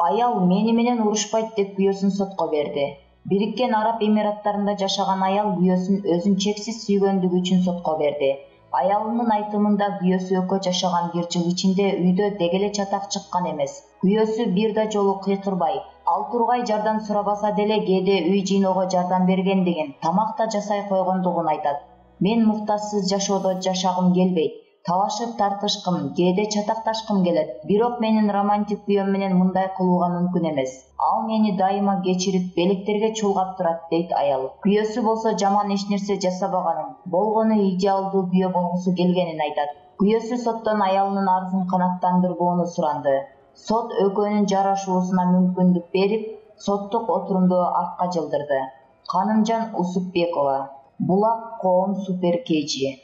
Аял мени менен урушпайт деп күйөөсүн сотко берди. Бириккен Араб Эмираттарында жашаган аял күйөөсүн өзүн чексиз сүйгөндүгү үчүн сотко берди. Аялынын айтымында күйөөсү экөө жашаган 1 жыл ичинде үйдө дегеле чатак чыккан эмес. Күйөөсү бир да жолу кыйкырбай, ал тургай жардам сурабаса деле кээде үй жыйноого жардам бергендигин, тамак да жасай койгондугун айтат. Мен муктажсыз жашоодо жашагым келбейт. Талашып тартышкым, кээде чатакташкым келет. Бирок менин романтик күйөөм менен мындай кылууга мүмкүн эмес. Ал мени дайыма кечирип, белектерге чулгап турат, дейт аял. Күйөөсү болсо жаман эч нерсе жасабаганын, болгону идеалдуу күйөө болгусу келгенин айтат. Күйөөсү соттон аялынын арызын канааттандырбоону суранды. Сот экөөнүн жарашуусуна мүмкүндүк берип, соттук отурумду артка жылдырды. Канымжан Усупбекова, Булак Коом Супер КЖ.